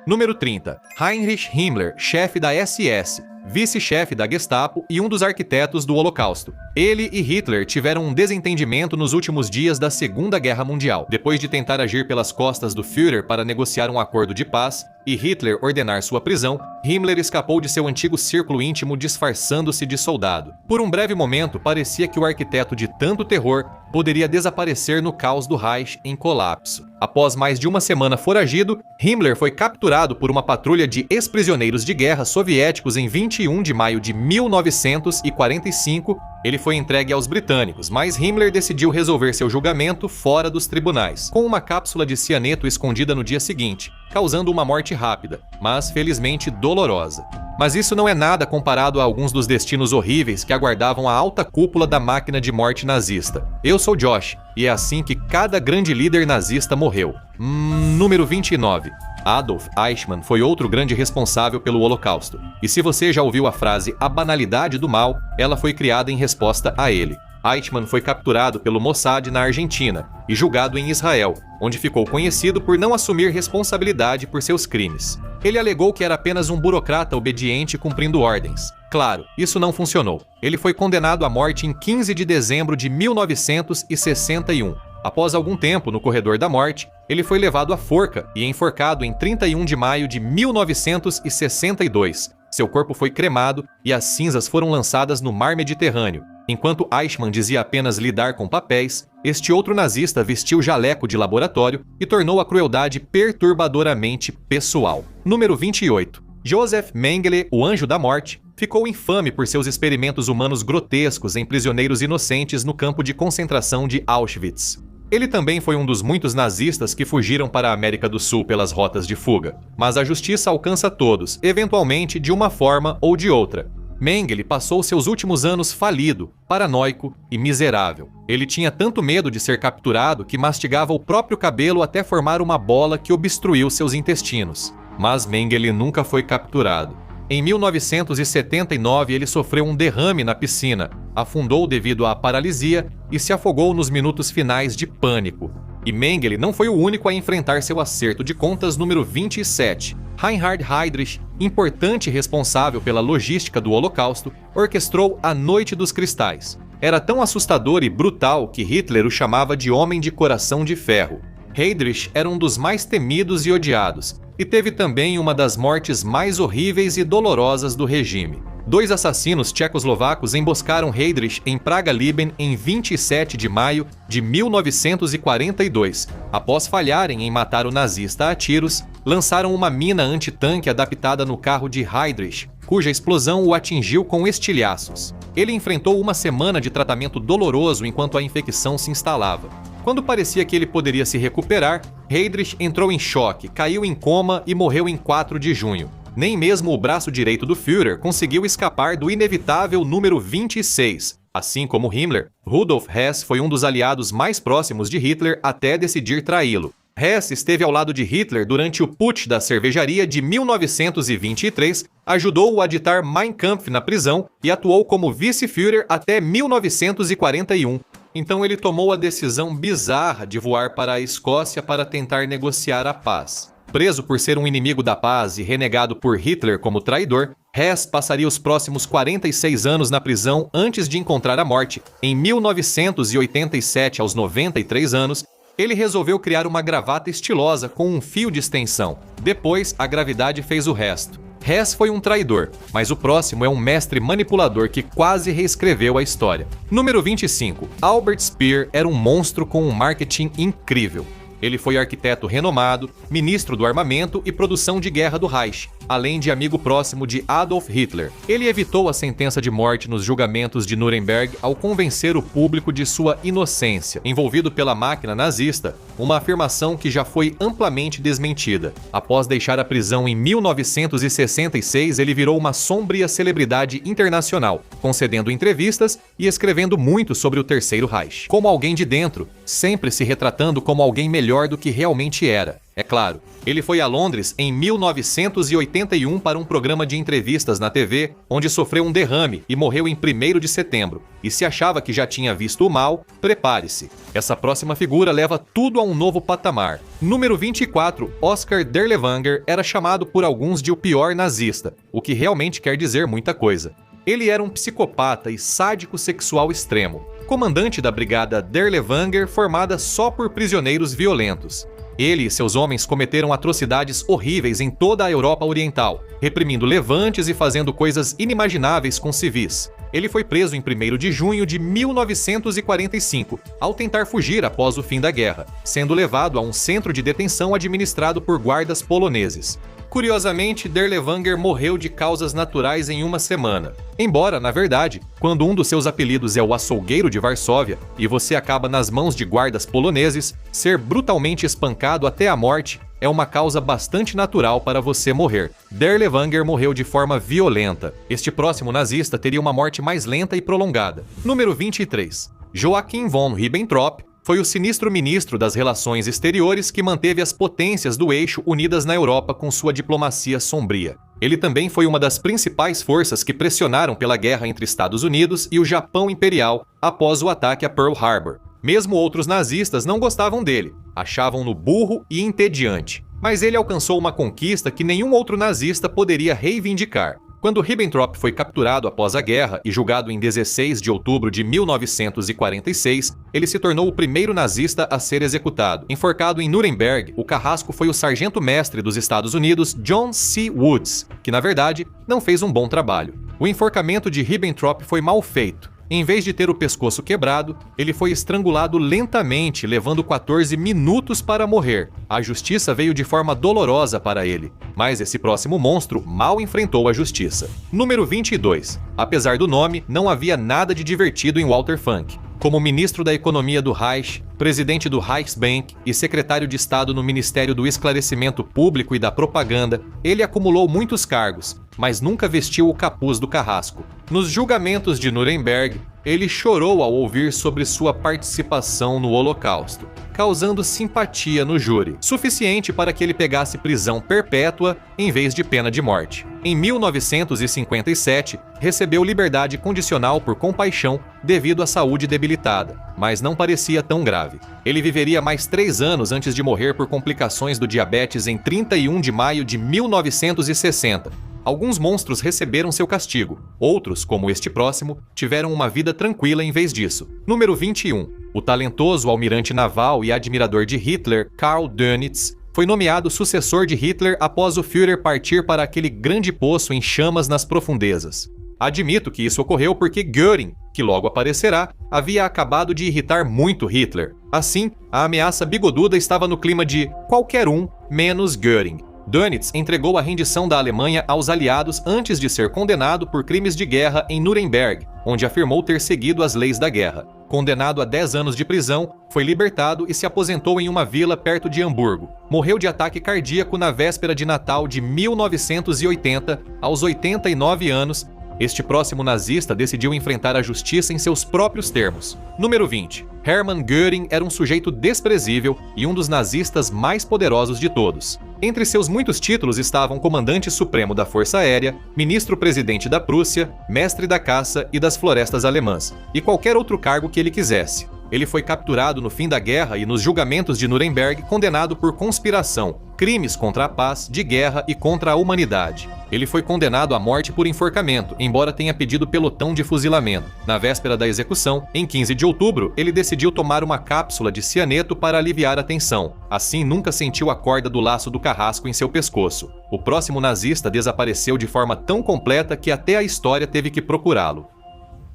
Número 30. Heinrich Himmler, chefe da SS, vice-chefe da Gestapo e um dos arquitetos do Holocausto. Ele e Hitler tiveram um desentendimento nos últimos dias da Segunda Guerra Mundial. Depois de tentar agir pelas costas do Führer para negociar um acordo de paz e Hitler ordenar sua prisão, Himmler escapou de seu antigo círculo íntimo disfarçando-se de soldado. Por um breve momento, parecia que o arquiteto de tanto terror poderia desaparecer no caos do Reich em colapso. Após mais de uma semana foragido, Himmler foi capturado por uma patrulha de ex-prisioneiros de guerra soviéticos em 21 de maio de 1945. Ele foi entregue aos britânicos, mas Himmler decidiu resolver seu julgamento fora dos tribunais, com uma cápsula de cianeto escondida no dia seguinte, causando uma morte rápida, mas felizmente dolorosa. Mas isso não é nada comparado a alguns dos destinos horríveis que aguardavam a alta cúpula da máquina de morte nazista. Eu sou Josh, e é assim que cada grande líder nazista morreu. Número 29. Adolf Eichmann foi outro grande responsável pelo Holocausto. E se você já ouviu a frase "a banalidade do mal", ela foi criada em resposta a ele. Eichmann foi capturado pelo Mossad na Argentina e julgado em Israel, onde ficou conhecido por não assumir responsabilidade por seus crimes. Ele alegou que era apenas um burocrata obediente cumprindo ordens. Claro, isso não funcionou. Ele foi condenado à morte em 15 de dezembro de 1961. Após algum tempo no corredor da morte, ele foi levado à forca e enforcado em 31 de maio de 1962. Seu corpo foi cremado e as cinzas foram lançadas no mar Mediterrâneo. Enquanto Eichmann dizia apenas lidar com papéis, este outro nazista vestiu jaleco de laboratório e tornou a crueldade perturbadoramente pessoal. Número 28. Joseph Mengele, o Anjo da Morte, ficou infame por seus experimentos humanos grotescos em prisioneiros inocentes no campo de concentração de Auschwitz. Ele também foi um dos muitos nazistas que fugiram para a América do Sul pelas rotas de fuga. Mas a justiça alcança todos, eventualmente de uma forma ou de outra. Mengele passou seus últimos anos falido, paranoico e miserável. Ele tinha tanto medo de ser capturado que mastigava o próprio cabelo até formar uma bola que obstruiu seus intestinos. Mas Mengele nunca foi capturado. Em 1979, ele sofreu um derrame na piscina, afundou devido à paralisia e se afogou nos minutos finais de pânico. E Mengele não foi o único a enfrentar seu acerto de contas número 27. Reinhard Heydrich, importante responsável pela logística do Holocausto, orquestrou a Noite dos Cristais. Era tão assustador e brutal que Hitler o chamava de Homem de Coração de Ferro. Heydrich era um dos mais temidos e odiados, e teve também uma das mortes mais horríveis e dolorosas do regime. 2 assassinos tchecoslovacos emboscaram Heydrich em Praga-Lieben em 27 de maio de 1942. Após falharem em matar o nazista a tiros, lançaram uma mina antitanque adaptada no carro de Heydrich, cuja explosão o atingiu com estilhaços. Ele enfrentou uma semana de tratamento doloroso enquanto a infecção se instalava. Quando parecia que ele poderia se recuperar, Heydrich entrou em choque, caiu em coma e morreu em 4 de junho. Nem mesmo o braço direito do Führer conseguiu escapar do inevitável número 26. Assim como Himmler, Rudolf Hess foi um dos aliados mais próximos de Hitler até decidir traí-lo. Hess esteve ao lado de Hitler durante o putsch da cervejaria de 1923, ajudou-o a ditar Mein Kampf na prisão e atuou como vice-Führer até 1941. Então ele tomou a decisão bizarra de voar para a Escócia para tentar negociar a paz. Preso por ser um inimigo da paz e renegado por Hitler como traidor, Hess passaria os próximos 46 anos na prisão antes de encontrar a morte. Em 1987, aos 93 anos, ele resolveu criar uma gravata estilosa com um fio de extensão. Depois, a gravidade fez o resto. Hess foi um traidor, mas o próximo é um mestre manipulador que quase reescreveu a história. Número 25. Albert Speer era um monstro com um marketing incrível. Ele foi arquiteto renomado, ministro do armamento e produção de guerra do Reich, além de amigo próximo de Adolf Hitler. Ele evitou a sentença de morte nos julgamentos de Nuremberg ao convencer o público de sua inocência, envolvido pela máquina nazista, uma afirmação que já foi amplamente desmentida. Após deixar a prisão em 1966, ele virou uma sombria celebridade internacional, concedendo entrevistas e escrevendo muito sobre o Terceiro Reich. Como alguém de dentro, sempre se retratando como alguém melhor do que realmente era. É claro, ele foi a Londres em 1981 para um programa de entrevistas na TV, onde sofreu um derrame e morreu em 1º de setembro. E se achava que já tinha visto o mal, prepare-se. Essa próxima figura leva tudo a um novo patamar. Número 24, Oskar Derlevanger era chamado por alguns de o pior nazista, o que realmente quer dizer muita coisa. Ele era um psicopata e sádico sexual extremo, comandante da brigada Derlevanger formada só por prisioneiros violentos. Ele e seus homens cometeram atrocidades horríveis em toda a Europa Oriental, reprimindo levantes e fazendo coisas inimagináveis com civis. Ele foi preso em 1º de junho de 1945, ao tentar fugir após o fim da guerra, sendo levado a um centro de detenção administrado por guardas poloneses. Curiosamente, Derlevanger morreu de causas naturais em uma semana. Embora, na verdade, quando um dos seus apelidos é o açougueiro de Varsóvia e você acaba nas mãos de guardas poloneses, ser brutalmente espancado até a morte é uma causa bastante natural para você morrer. Derlevanger morreu de forma violenta. Este próximo nazista teria uma morte mais lenta e prolongada. Número 23. Joachim von Ribbentrop foi o sinistro ministro das Relações Exteriores que manteve as potências do eixo unidas na Europa com sua diplomacia sombria. Ele também foi uma das principais forças que pressionaram pela guerra entre Estados Unidos e o Japão Imperial após o ataque a Pearl Harbor. Mesmo outros nazistas não gostavam dele, achavam-no burro e entediante. Mas ele alcançou uma conquista que nenhum outro nazista poderia reivindicar. Quando Ribbentrop foi capturado após a guerra e julgado em 16 de outubro de 1946, ele se tornou o primeiro nazista a ser executado. Enforcado em Nuremberg, o carrasco foi o sargento-mestre dos Estados Unidos, John C. Woods, que na verdade não fez um bom trabalho. O enforcamento de Ribbentrop foi mal feito. Em vez de ter o pescoço quebrado, ele foi estrangulado lentamente, levando 14 minutos para morrer. A justiça veio de forma dolorosa para ele, mas esse próximo monstro mal enfrentou a justiça. Número 22. Apesar do nome, não havia nada de divertido em Walter Funk. Como ministro da Economia do Reich, presidente do Reichsbank e secretário de Estado no Ministério do Esclarecimento Público e da Propaganda, ele acumulou muitos cargos, mas nunca vestiu o capuz do carrasco. Nos julgamentos de Nuremberg, ele chorou ao ouvir sobre sua participação no Holocausto, causando simpatia no júri, suficiente para que ele pegasse prisão perpétua em vez de pena de morte. Em 1957, recebeu liberdade condicional por compaixão devido à saúde debilitada, mas não parecia tão grave. Ele viveria mais 3 anos antes de morrer por complicações do diabetes em 31 de maio de 1960. Alguns monstros receberam seu castigo, outros, como este próximo, tiveram uma vida tranquila em vez disso. Número 21. O talentoso almirante naval e admirador de Hitler, Karl Dönitz, foi nomeado sucessor de Hitler após o Führer partir para aquele grande poço em chamas nas profundezas. Admito que isso ocorreu porque Göring, que logo aparecerá, havia acabado de irritar muito Hitler. Assim, a ameaça bigoduda estava no clima de qualquer um menos Göring. Dönitz entregou a rendição da Alemanha aos aliados antes de ser condenado por crimes de guerra em Nuremberg, onde afirmou ter seguido as leis da guerra. Condenado a 10 anos de prisão, foi libertado e se aposentou em uma vila perto de Hamburgo. Morreu de ataque cardíaco na véspera de Natal de 1980, aos 89 anos. Este próximo nazista decidiu enfrentar a justiça em seus próprios termos. Número 20. Hermann Göring era um sujeito desprezível e um dos nazistas mais poderosos de todos. Entre seus muitos títulos estavam comandante supremo da Força Aérea, ministro-presidente da Prússia, mestre da caça e das florestas alemãs, e qualquer outro cargo que ele quisesse. Ele foi capturado no fim da guerra e nos julgamentos de Nuremberg condenado por conspiração, crimes contra a paz, de guerra e contra a humanidade. Ele foi condenado à morte por enforcamento, embora tenha pedido pelotão de fuzilamento. Na véspera da execução, em 15 de outubro, ele decidiu tomar uma cápsula de cianeto para aliviar a tensão. Assim, nunca sentiu a corda do laço do carrasco em seu pescoço. O próximo nazista desapareceu de forma tão completa que até a história teve que procurá-lo.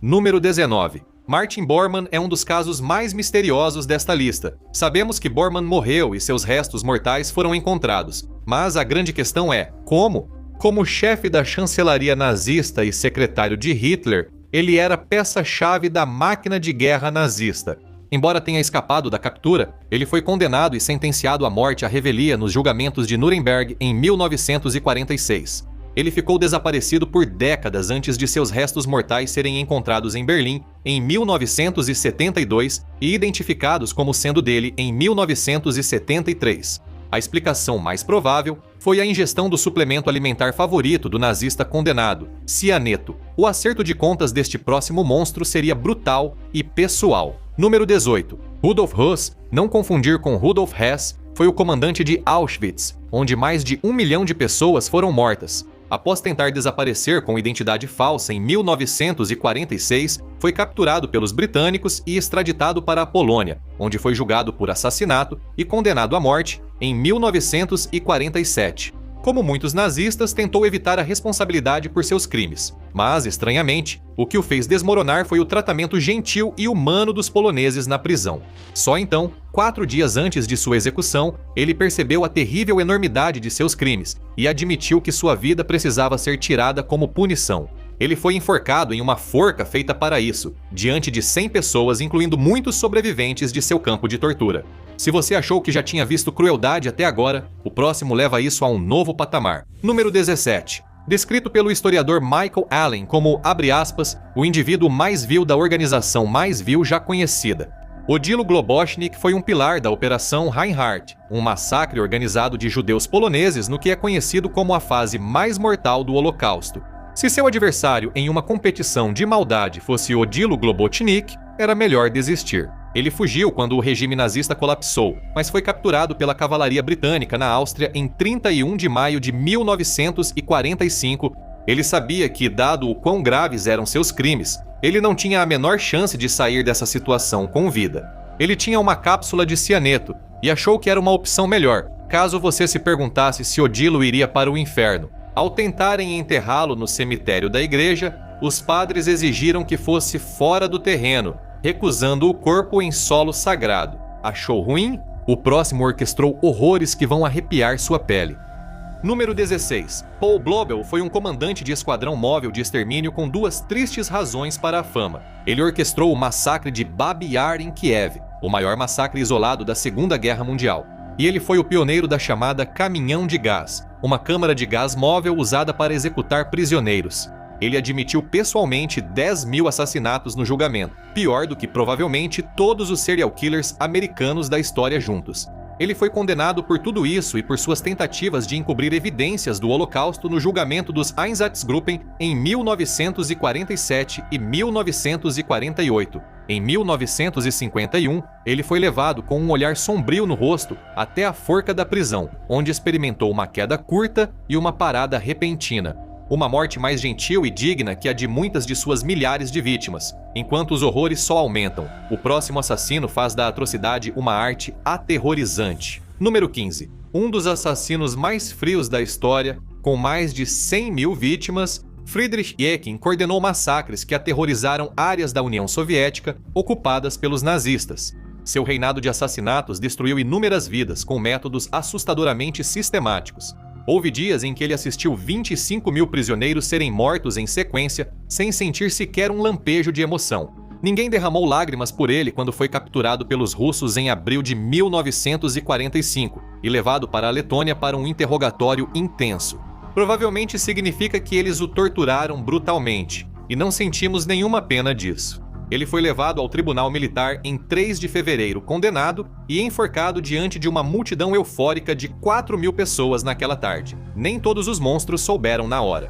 Número 19. Martin Bormann é um dos casos mais misteriosos desta lista. Sabemos que Bormann morreu e seus restos mortais foram encontrados. Mas a grande questão é, como? Como chefe da chancelaria nazista e secretário de Hitler, ele era peça-chave da máquina de guerra nazista. Embora tenha escapado da captura, ele foi condenado e sentenciado à morte à revelia nos julgamentos de Nuremberg em 1946. Ele ficou desaparecido por décadas antes de seus restos mortais serem encontrados em Berlim em 1972 e identificados como sendo dele em 1973. A explicação mais provável foi a ingestão do suplemento alimentar favorito do nazista condenado, cianeto. O acerto de contas deste próximo monstro seria brutal e pessoal. Número 18. Rudolf Höss, não confundir com Rudolf Hess, foi o comandante de Auschwitz, onde mais de 1 milhão de pessoas foram mortas. Após tentar desaparecer com identidade falsa em 1946, foi capturado pelos britânicos e extraditado para a Polônia, onde foi julgado por assassinato e condenado à morte em 1947. Como muitos nazistas, tentou evitar a responsabilidade por seus crimes, mas, estranhamente, o que o fez desmoronar foi o tratamento gentil e humano dos poloneses na prisão. Só então, 4 dias antes de sua execução, ele percebeu a terrível enormidade de seus crimes e admitiu que sua vida precisava ser tirada como punição. Ele foi enforcado em uma forca feita para isso, diante de 100 pessoas, incluindo muitos sobreviventes de seu campo de tortura. Se você achou que já tinha visto crueldade até agora, o próximo leva isso a um novo patamar. Número 17. Descrito pelo historiador Michael Allen como, abre aspas, o indivíduo mais vil da organização mais vil já conhecida. Odilo Globochnik foi um pilar da Operação Reinhardt, um massacre organizado de judeus poloneses no que é conhecido como a fase mais mortal do Holocausto. Se seu adversário em uma competição de maldade fosse Odilo Globochnik, era melhor desistir. Ele fugiu quando o regime nazista colapsou, mas foi capturado pela cavalaria britânica na Áustria em 31 de maio de 1945. Ele sabia que, dado o quão graves eram seus crimes, ele não tinha a menor chance de sair dessa situação com vida. Ele tinha uma cápsula de cianeto e achou que era uma opção melhor, caso você se perguntasse se Odilo iria para o inferno. Ao tentarem enterrá-lo no cemitério da igreja, os padres exigiram que fosse fora do terreno, recusando o corpo em solo sagrado. Achou ruim? O próximo orquestrou horrores que vão arrepiar sua pele. Número 16. Paul Blobel foi um comandante de esquadrão móvel de extermínio com 2 tristes razões para a fama. Ele orquestrou o massacre de Babi Yar em Kiev, o maior massacre isolado da Segunda Guerra Mundial. E ele foi o pioneiro da chamada caminhão de gás, uma câmara de gás móvel usada para executar prisioneiros. Ele admitiu pessoalmente 10.000 assassinatos no julgamento, pior do que provavelmente todos os serial killers americanos da história juntos. Ele foi condenado por tudo isso e por suas tentativas de encobrir evidências do Holocausto no julgamento dos Einsatzgruppen em 1947 e 1948. Em 1951, ele foi levado com um olhar sombrio no rosto até a forca da prisão, onde experimentou uma queda curta e uma parada repentina. Uma morte mais gentil e digna que a de muitas de suas milhares de vítimas. Enquanto os horrores só aumentam, o próximo assassino faz da atrocidade uma arte aterrorizante. Número 15. Um dos assassinos mais frios da história, com mais de 100.000 vítimas, Friedrich Jekin coordenou massacres que aterrorizaram áreas da União Soviética ocupadas pelos nazistas. Seu reinado de assassinatos destruiu inúmeras vidas com métodos assustadoramente sistemáticos. Houve dias em que ele assistiu 25.000 prisioneiros serem mortos em sequência, sem sentir sequer um lampejo de emoção. Ninguém derramou lágrimas por ele quando foi capturado pelos russos em abril de 1945 e levado para a Letônia para um interrogatório intenso. Provavelmente significa que eles o torturaram brutalmente, e não sentimos nenhuma pena disso. Ele foi levado ao tribunal militar em 3 de fevereiro, condenado e enforcado diante de uma multidão eufórica de 4.000 pessoas naquela tarde. Nem todos os monstros souberam na hora.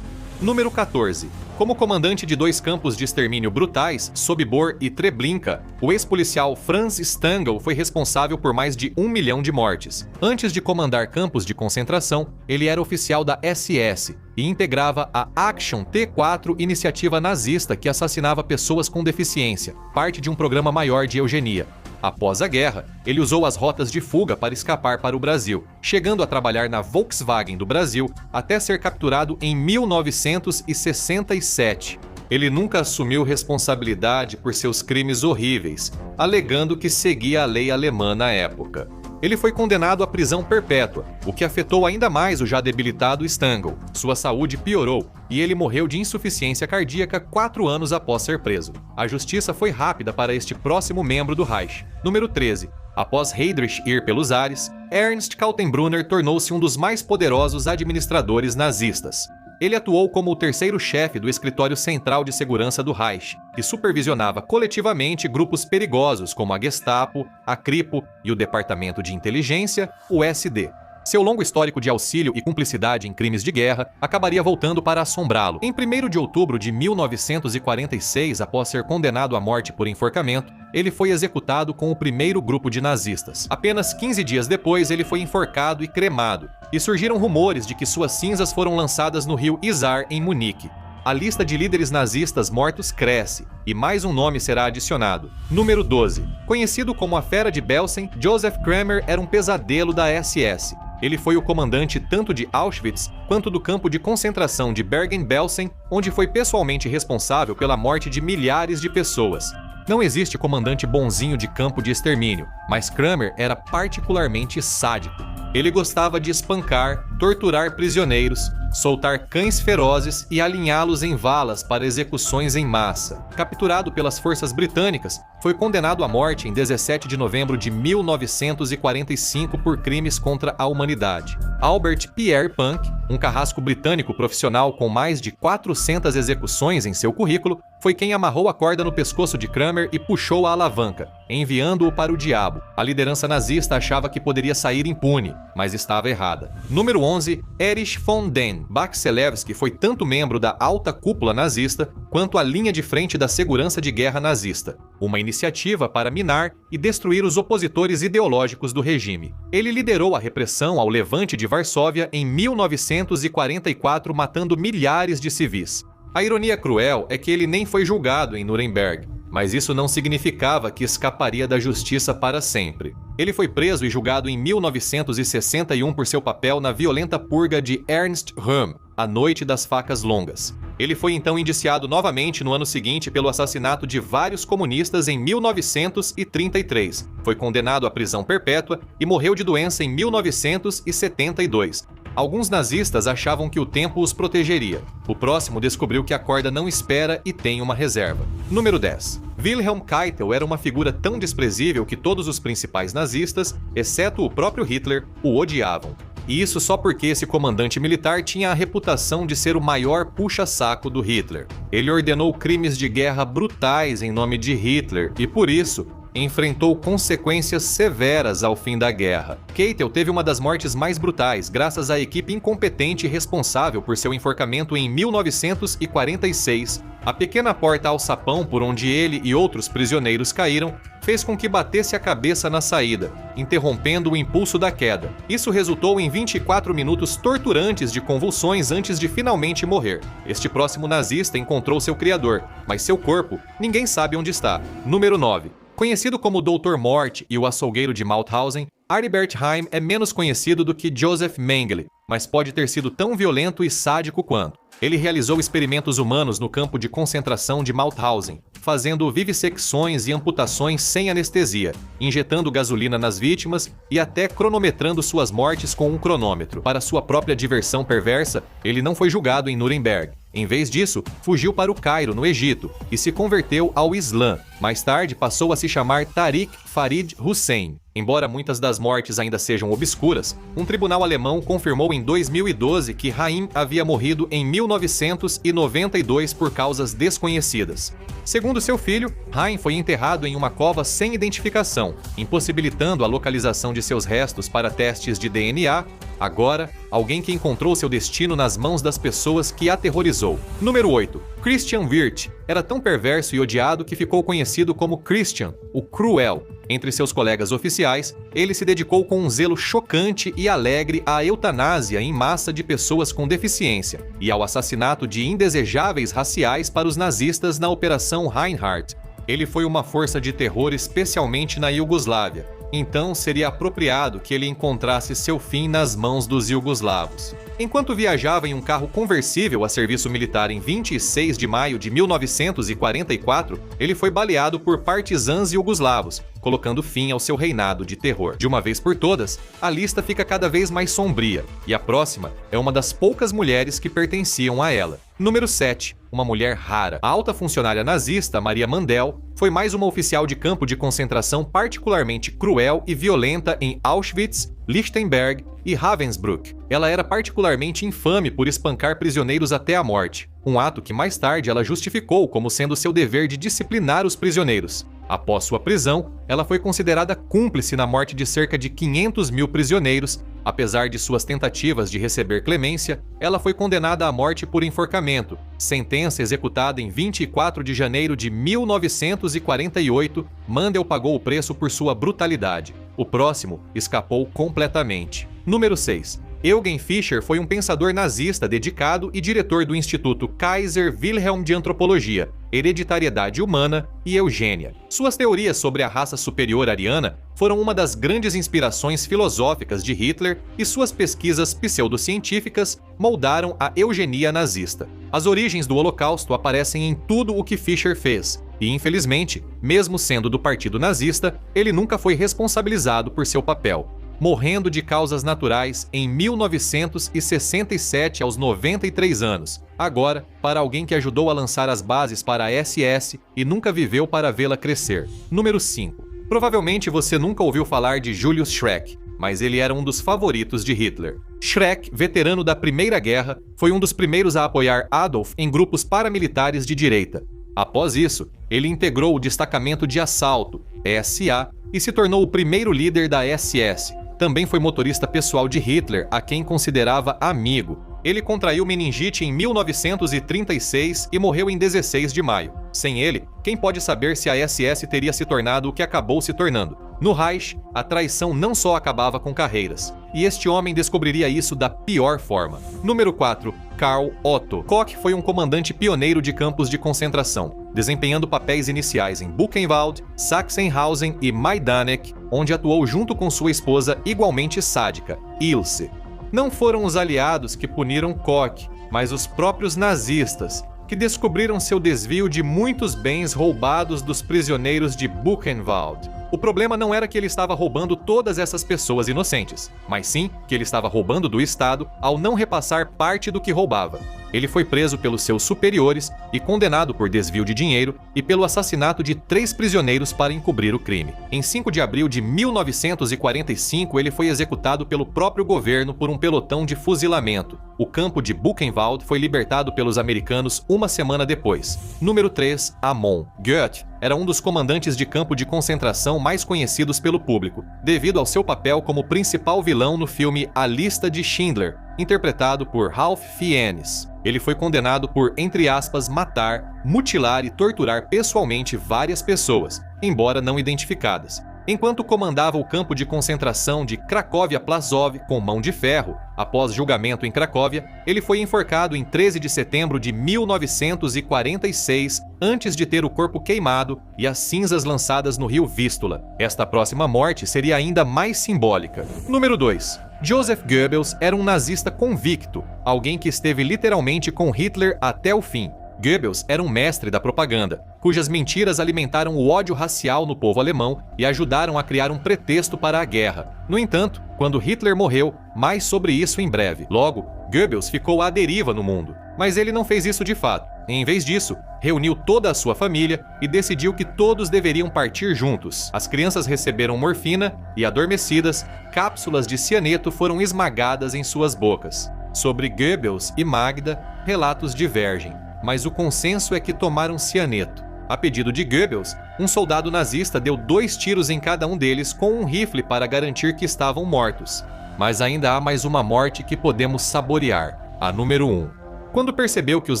Número 14. Como comandante de 2 campos de extermínio brutais, Sobibor e Treblinka, o ex-policial Franz Stangl foi responsável por mais de 1 milhão de mortes. Antes de comandar campos de concentração, ele era oficial da SS e integrava a Action T4, iniciativa nazista que assassinava pessoas com deficiência, parte de um programa maior de eugenia. Após a guerra, ele usou as rotas de fuga para escapar para o Brasil, chegando a trabalhar na Volkswagen do Brasil até ser capturado em 1967. Ele nunca assumiu responsabilidade por seus crimes horríveis, alegando que seguia a lei alemã na época. Ele foi condenado à prisão perpétua, o que afetou ainda mais o já debilitado Stangl. Sua saúde piorou e ele morreu de insuficiência cardíaca 4 anos após ser preso. A justiça foi rápida para este próximo membro do Reich. Número 13. Após Heydrich ir pelos ares, Ernst Kaltenbrunner tornou-se um dos mais poderosos administradores nazistas. Ele atuou como o terceiro chefe do Escritório Central de Segurança do Reich, que supervisionava coletivamente grupos perigosos como a Gestapo, a Kripo e o Departamento de Inteligência, o SD. Seu longo histórico de auxílio e cumplicidade em crimes de guerra acabaria voltando para assombrá-lo. Em 1º de outubro de 1946, após ser condenado à morte por enforcamento, ele foi executado com o primeiro grupo de nazistas. Apenas 15 dias depois, ele foi enforcado e cremado, e surgiram rumores de que suas cinzas foram lançadas no rio Isar, em Munique. A lista de líderes nazistas mortos cresce, e mais um nome será adicionado. Número 12. Conhecido como a Fera de Belsen, Joseph Kramer era um pesadelo da SS. Ele foi o comandante tanto de Auschwitz quanto do campo de concentração de Bergen-Belsen, onde foi pessoalmente responsável pela morte de milhares de pessoas. Não existe comandante bonzinho de campo de extermínio, mas Kramer era particularmente sádico. Ele gostava de espancar, torturar prisioneiros, soltar cães ferozes e alinhá-los em valas para execuções em massa. Capturado pelas forças britânicas, foi condenado à morte em 17 de novembro de 1945 por crimes contra a humanidade. Albert Pierre Punk, um carrasco britânico profissional com mais de 400 execuções em seu currículo, foi quem amarrou a corda no pescoço de Kramer e puxou a alavanca, enviando-o para o diabo. A liderança nazista achava que poderia sair impune, mas estava errada. Número 11. Erich von den Bach-Zelewski foi tanto membro da alta cúpula nazista quanto a linha de frente da segurança de guerra nazista, uma iniciativa para minar e destruir os opositores ideológicos do regime. Ele liderou a repressão ao Levante de Varsóvia em 1944, matando milhares de civis. A ironia cruel é que ele nem foi julgado em Nuremberg, mas isso não significava que escaparia da justiça para sempre. Ele foi preso e julgado em 1961 por seu papel na violenta purga de Ernst Röhm, a Noite das Facas Longas. Ele foi então indiciado novamente no ano seguinte pelo assassinato de vários comunistas em 1933. Foi condenado à prisão perpétua e morreu de doença em 1972. Alguns nazistas achavam que o tempo os protegeria. O próximo descobriu que a corda não espera e tem uma reserva. Número 10. Wilhelm Keitel era uma figura tão desprezível que todos os principais nazistas, exceto o próprio Hitler, o odiavam. E isso só porque esse comandante militar tinha a reputação de ser o maior puxa-saco do Hitler. Ele ordenou crimes de guerra brutais em nome de Hitler e, por isso, enfrentou consequências severas ao fim da guerra. Keitel teve uma das mortes mais brutais, graças à equipe incompetente responsável por seu enforcamento em 1946. A pequena porta alçapão por onde ele e outros prisioneiros caíram fez com que batesse a cabeça na saída, interrompendo o impulso da queda. Isso resultou em 24 minutos torturantes de convulsões antes de finalmente morrer. Este próximo nazista encontrou seu criador, mas seu corpo ninguém sabe onde está. Número 9. Conhecido como Dr. Morte e o açougueiro de Mauthausen, Aribert Heim é menos conhecido do que Joseph Mengele, mas pode ter sido tão violento e sádico quanto. Ele realizou experimentos humanos no campo de concentração de Mauthausen, fazendo vivissecções e amputações sem anestesia, injetando gasolina nas vítimas e até cronometrando suas mortes com um cronômetro. Para sua própria diversão perversa, ele não foi julgado em Nuremberg. Em vez disso, fugiu para o Cairo, no Egito, e se converteu ao Islã. Mais tarde, passou a se chamar Tariq Farid Hussein. Embora muitas das mortes ainda sejam obscuras, um tribunal alemão confirmou em 2012 que Haim havia morrido em 1992 por causas desconhecidas. Segundo seu filho, Haim foi enterrado em uma cova sem identificação, impossibilitando a localização de seus restos para testes de DNA. Agora, alguém que encontrou seu destino nas mãos das pessoas que aterrorizou. Número 8. Christian Wirth era tão perverso e odiado que ficou conhecido como Christian, o Cruel. Entre seus colegas oficiais, ele se dedicou com um zelo chocante e alegre à eutanásia em massa de pessoas com deficiência e ao assassinato de indesejáveis raciais para os nazistas na Operação Reinhardt. Ele foi uma força de terror especialmente na Iugoslávia. Então seria apropriado que ele encontrasse seu fim nas mãos dos iugoslavos. Enquanto viajava em um carro conversível a serviço militar em 26 de maio de 1944, ele foi baleado por partisãs iugoslavos, colocando fim ao seu reinado de terror. De uma vez por todas, a lista fica cada vez mais sombria, e a próxima é uma das poucas mulheres que pertenciam a ela. Número 7. Uma mulher rara. A alta funcionária nazista, Maria Mandel, foi mais uma oficial de campo de concentração particularmente cruel e violenta em Auschwitz, Lichtenberg e Ravensbrück. Ela era particularmente infame por espancar prisioneiros até a morte, um ato que mais tarde ela justificou como sendo seu dever de disciplinar os prisioneiros. Após sua prisão, ela foi considerada cúmplice na morte de cerca de 500 mil prisioneiros. Apesar de suas tentativas de receber clemência, ela foi condenada à morte por enforcamento, sentença executada em 24 de janeiro de 1948. Mandel pagou o preço por sua brutalidade. O próximo escapou completamente. Número 6. Eugen Fischer foi um pensador nazista dedicado e diretor do Instituto Kaiser Wilhelm de Antropologia, Hereditariedade Humana e Eugênia. Suas teorias sobre a raça superior ariana foram uma das grandes inspirações filosóficas de Hitler e suas pesquisas pseudocientíficas moldaram a eugenia nazista. As origens do Holocausto aparecem em tudo o que Fischer fez, e infelizmente, mesmo sendo do partido nazista, ele nunca foi responsabilizado por seu papel, morrendo de causas naturais em 1967 aos 93 anos. Agora, para alguém que ajudou a lançar as bases para a SS e nunca viveu para vê-la crescer. Número 5. Provavelmente você nunca ouviu falar de Julius Schreck, mas ele era um dos favoritos de Hitler. Schreck, veterano da Primeira Guerra, foi um dos primeiros a apoiar Adolf em grupos paramilitares de direita. Após isso, ele integrou o Destacamento de Assalto, SA, e se tornou o primeiro líder da SS. Também foi motorista pessoal de Hitler, a quem considerava amigo. Ele contraiu meningite em 1936 e morreu em 16 de maio. Sem ele, quem pode saber se a SS teria se tornado o que acabou se tornando? No Reich, a traição não só acabava com carreiras, e este homem descobriria isso da pior forma. Número 4. Karl Otto. Koch foi um comandante pioneiro de campos de concentração, desempenhando papéis iniciais em Buchenwald, Sachsenhausen e Majdanek, onde atuou junto com sua esposa igualmente sádica, Ilse. Não foram os aliados que puniram Koch, mas os próprios nazistas, que descobriram seu desvio de muitos bens roubados dos prisioneiros de Buchenwald. O problema não era que ele estava roubando todas essas pessoas inocentes, mas sim que ele estava roubando do Estado ao não repassar parte do que roubava. Ele foi preso pelos seus superiores e condenado por desvio de dinheiro e pelo assassinato de 3 prisioneiros para encobrir o crime. Em 5 de abril de 1945, ele foi executado pelo próprio governo por um pelotão de fuzilamento. O campo de Buchenwald foi libertado pelos americanos uma semana depois. Número 3. Amon. Goethe era um dos comandantes de campo de concentração mais conhecidos pelo público, devido ao seu papel como principal vilão no filme A Lista de Schindler, interpretado por Ralph Fiennes. Ele foi condenado por, entre aspas, matar, mutilar e torturar pessoalmente várias pessoas, embora não identificadas. Enquanto comandava o campo de concentração de Cracóvia-Plaszow com mão de ferro, após julgamento em Cracóvia, ele foi enforcado em 13 de setembro de 1946, antes de ter o corpo queimado e as cinzas lançadas no rio Vístula. Esta próxima morte seria ainda mais simbólica. Número 2. Joseph Goebbels era um nazista convicto, alguém que esteve literalmente com Hitler até o fim. Goebbels era um mestre da propaganda, cujas mentiras alimentaram o ódio racial no povo alemão e ajudaram a criar um pretexto para a guerra. No entanto, quando Hitler morreu, mais sobre isso em breve. Logo, Goebbels ficou à deriva no mundo. Mas ele não fez isso de fato. Em vez disso, reuniu toda a sua família e decidiu que todos deveriam partir juntos. As crianças receberam morfina e, adormecidas, cápsulas de cianeto foram esmagadas em suas bocas. Sobre Goebbels e Magda, relatos divergem, mas o consenso é que tomaram cianeto. A pedido de Goebbels, um soldado nazista deu 2 tiros em cada um deles com um rifle para garantir que estavam mortos. Mas ainda há mais uma morte que podemos saborear, a número 1. Quando percebeu que os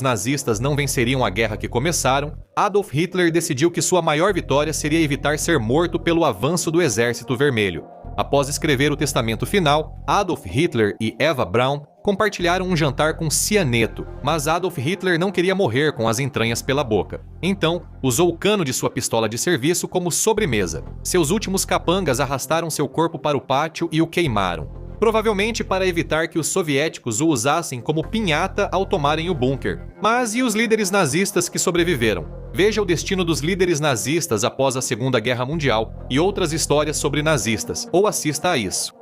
nazistas não venceriam a guerra que começaram, Adolf Hitler decidiu que sua maior vitória seria evitar ser morto pelo avanço do Exército Vermelho. Após escrever o testamento final, Adolf Hitler e Eva Braun compartilharam um jantar com cianeto, mas Adolf Hitler não queria morrer com as entranhas pela boca. Então, usou o cano de sua pistola de serviço como sobremesa. Seus últimos capangas arrastaram seu corpo para o pátio e o queimaram, provavelmente para evitar que os soviéticos o usassem como pinhata ao tomarem o bunker. Mas e os líderes nazistas que sobreviveram? Veja o destino dos líderes nazistas após a Segunda Guerra Mundial e outras histórias sobre nazistas, ou assista a isso.